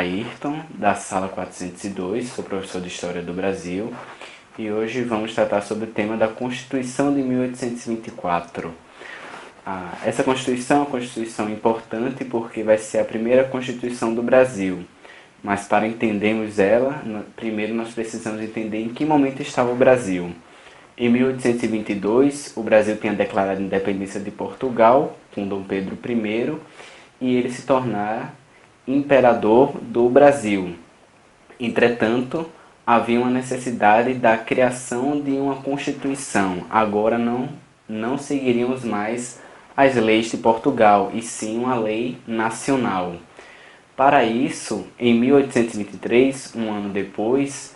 Ayrton, da sala 402, sou professor de História do Brasil e hoje vamos tratar sobre o tema da Constituição de 1824. Essa Constituição é uma Constituição importante porque vai ser a primeira Constituição do Brasil, mas para entendermos ela, primeiro nós precisamos entender em que momento estava o Brasil. Em 1822, o Brasil tinha declarado a independência de Portugal, com Dom Pedro I, e ele se tornar imperador do Brasil. Entretanto, havia uma necessidade da criação de uma Constituição. Agora não seguiríamos mais as leis de Portugal, e sim uma lei nacional. Para isso, em 1823, um ano depois,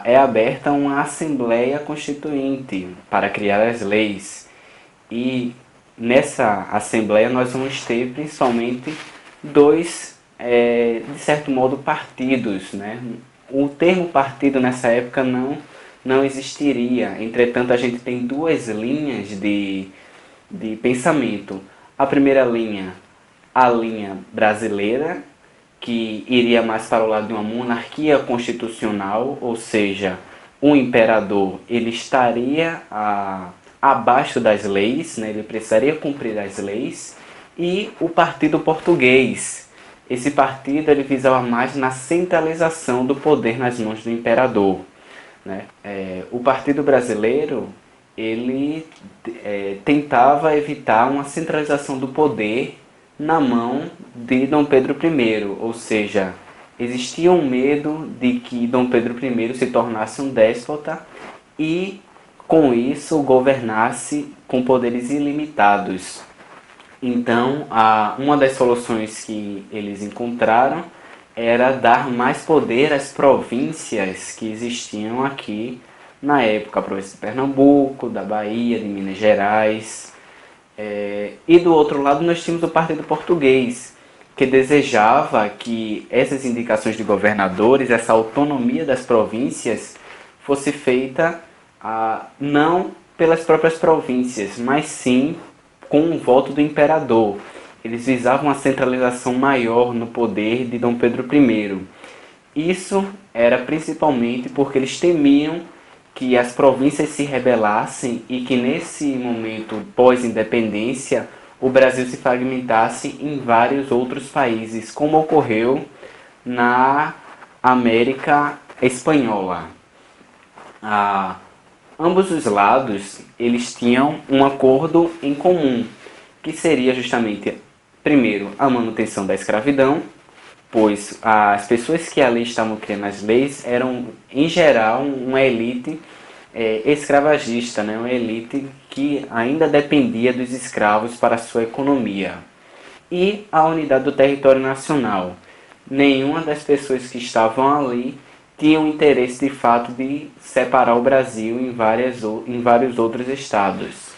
é aberta uma Assembleia Constituinte para criar as leis. E nessa Assembleia nós vamos ter principalmente dois, de certo modo, partidos, né? O termo partido nessa época não existiria. Entretanto, a gente tem duas linhas de pensamento. A primeira linha, a linha brasileira, que iria mais para o lado de uma monarquia constitucional, ou seja, o imperador ele estaria abaixo das leis, né? Ele precisaria cumprir as leis, e o partido português. Esse partido ele visava mais na centralização do poder nas mãos do imperador, né? O partido brasileiro ele tentava evitar uma centralização do poder na mão de Dom Pedro I, ou seja, existia um medo de que Dom Pedro I se tornasse um déspota e, com isso, governasse com poderes ilimitados. Então, uma das soluções que eles encontraram era dar mais poder às províncias que existiam aqui na época, a província de Pernambuco, da Bahia, de Minas Gerais. E do outro lado nós tínhamos o Partido Português, que desejava que essas indicações de governadores, essa autonomia das províncias, fosse feita não pelas próprias províncias, mas sim com o voto do imperador. Eles visavam uma centralização maior no poder de Dom Pedro I. Isso era principalmente porque eles temiam que as províncias se rebelassem e que nesse momento pós-independência o Brasil se fragmentasse em vários outros países, como ocorreu na América Espanhola. Ambos os lados eles tinham um acordo em comum, que seria justamente, primeiro, a manutenção da escravidão, pois as pessoas que ali estavam criando as leis eram, em geral, uma elite escravagista, né? Uma elite que ainda dependia dos escravos para a sua economia. E a unidade do território nacional. Nenhuma das pessoas que estavam ali tinha o interesse de fato de separar o Brasil em vários outros estados.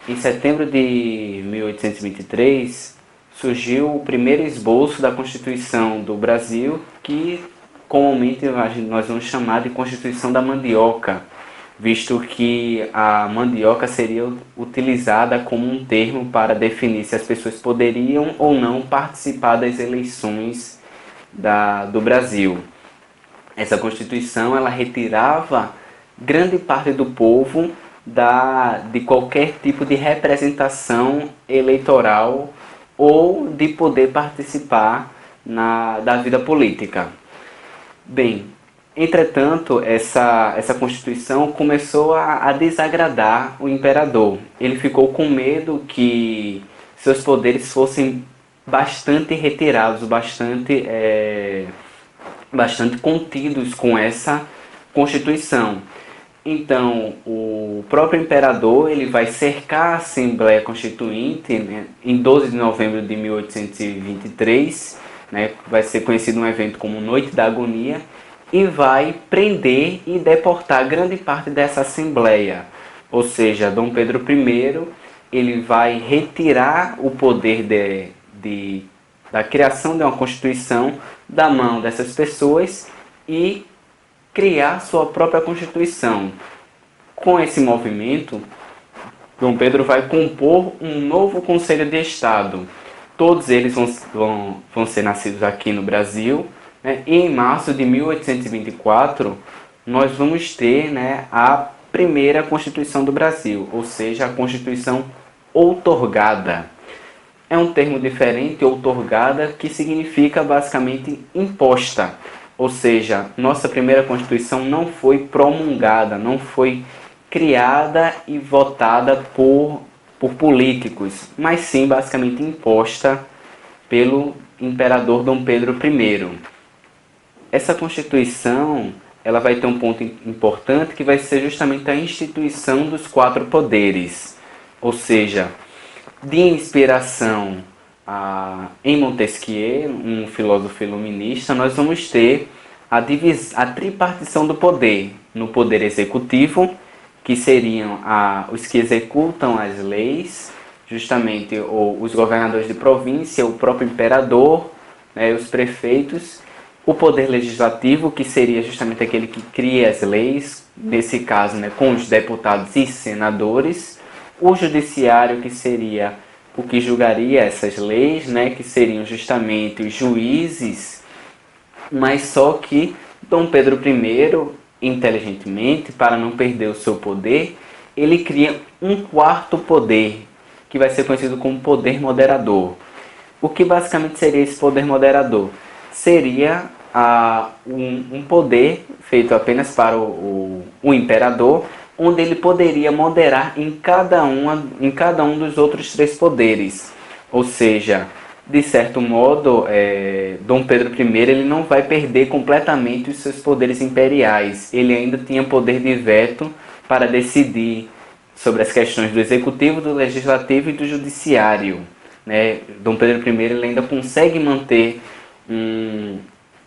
Em setembro de 1823, surgiu o primeiro esboço da Constituição do Brasil, que comumente nós vamos chamar de Constituição da Mandioca, visto que a mandioca seria utilizada como um termo para definir se as pessoas poderiam ou não participar das eleições do Brasil. Essa Constituição ela retirava grande parte do povo de qualquer tipo de representação eleitoral ou de poder participar da vida política. Bem, entretanto, essa Constituição começou a desagradar o imperador. Ele ficou com medo que seus poderes fossem bastante retirados, bastante contidos com essa Constituição. Então, o próprio imperador ele vai cercar a Assembleia Constituinte, né, em 12 de novembro de 1823, né, vai ser conhecido um evento como Noite da Agonia, e vai prender e deportar grande parte dessa Assembleia. Ou seja, Dom Pedro I ele vai retirar o poder da criação de uma Constituição da mão dessas pessoas e criar sua própria Constituição. Com esse movimento, Dom Pedro vai compor um novo Conselho de Estado, todos eles vão ser nascidos aqui no Brasil, né? E em março de 1824 nós vamos ter, né, a primeira Constituição do Brasil, ou seja, a Constituição outorgada. É um termo diferente, outorgada, que significa basicamente imposta. Ou seja, nossa primeira Constituição não foi promulgada, não foi criada e votada por políticos, mas sim basicamente imposta pelo imperador Dom Pedro I. Essa Constituição, ela vai ter um ponto importante que vai ser justamente a instituição dos quatro poderes, ou seja, de inspiração em Montesquieu, um filósofo iluminista, nós vamos ter a tripartição do poder, no poder executivo, que seriam os que executam as leis, justamente os governadores de província, o próprio imperador, né, os prefeitos, o poder legislativo, que seria justamente aquele que cria as leis, nesse caso, né, com os deputados e senadores, o judiciário, que seria o que julgaria essas leis, né, que seriam justamente os juízes, mas só que Dom Pedro I, inteligentemente, para não perder o seu poder, ele cria um quarto poder, que vai ser conhecido como poder moderador. O que basicamente seria esse poder moderador? Seria um poder feito apenas para o imperador, onde ele poderia moderar em cada um dos outros três poderes. Ou seja, de certo modo, Dom Pedro I ele não vai perder completamente os seus poderes imperiais. Ele ainda tinha poder de veto para decidir sobre as questões do executivo, do legislativo e do judiciário, né? Dom Pedro I ele ainda consegue manter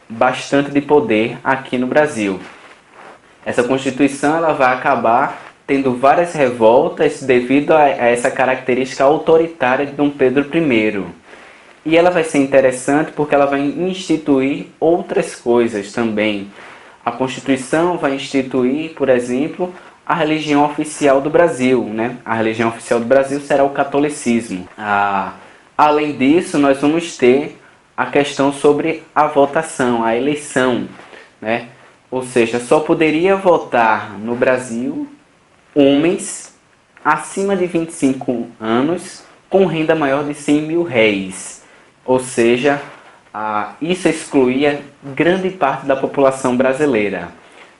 bastante de poder aqui no Brasil. Essa Constituição ela vai acabar tendo várias revoltas devido a essa característica autoritária de Dom Pedro I. E ela vai ser interessante porque ela vai instituir outras coisas também. A Constituição vai instituir, por exemplo, a religião oficial do Brasil, né? A religião oficial do Brasil será o catolicismo. Além disso, nós vamos ter a questão sobre a votação, a eleição, né? Ou seja, só poderia votar no Brasil homens acima de 25 anos com renda maior de 100 mil réis. Ou seja, isso excluía grande parte da população brasileira.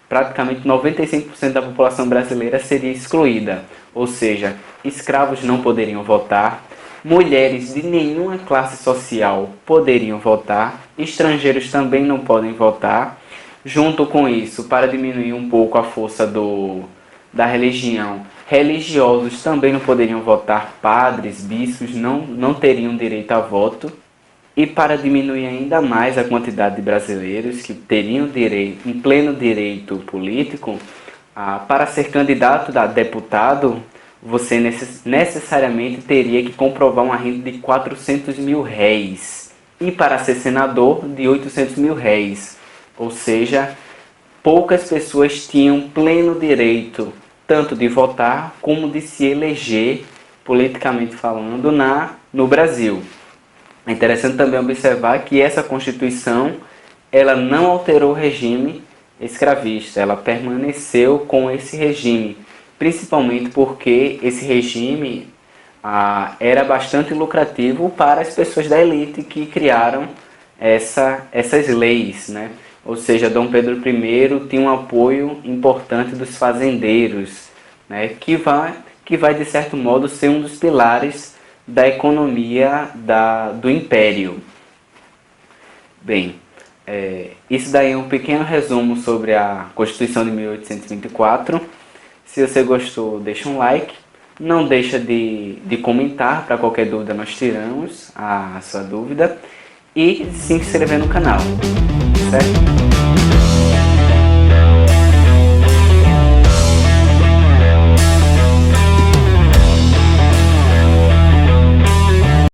Praticamente 95% da população brasileira seria excluída. Ou seja, escravos não poderiam votar, mulheres de nenhuma classe social poderiam votar, estrangeiros também não podem votar. Junto com isso, para diminuir um pouco a força da religião, religiosos também não poderiam votar, padres, bispos não teriam direito a voto. E para diminuir ainda mais a quantidade de brasileiros que teriam direito, um pleno direito político, para ser candidato a deputado, você necessariamente teria que comprovar uma renda de 400 mil réis. E para ser senador, de 800 mil réis. Ou seja, poucas pessoas tinham pleno direito tanto de votar como de se eleger, politicamente falando, no Brasil. É interessante também observar que essa Constituição ela não alterou o regime escravista, ela permaneceu com esse regime, principalmente porque esse regime era bastante lucrativo para as pessoas da elite que criaram essas leis, né? Ou seja, Dom Pedro I tinha um apoio importante dos fazendeiros, né? que vai de certo modo ser um dos pilares da economia do Império. Bem, isso daí é um pequeno resumo sobre a Constituição de 1824. Se você gostou, deixa um like. Não deixa de comentar, para qualquer dúvida nós tiramos a sua dúvida. E se inscrever no canal, certo?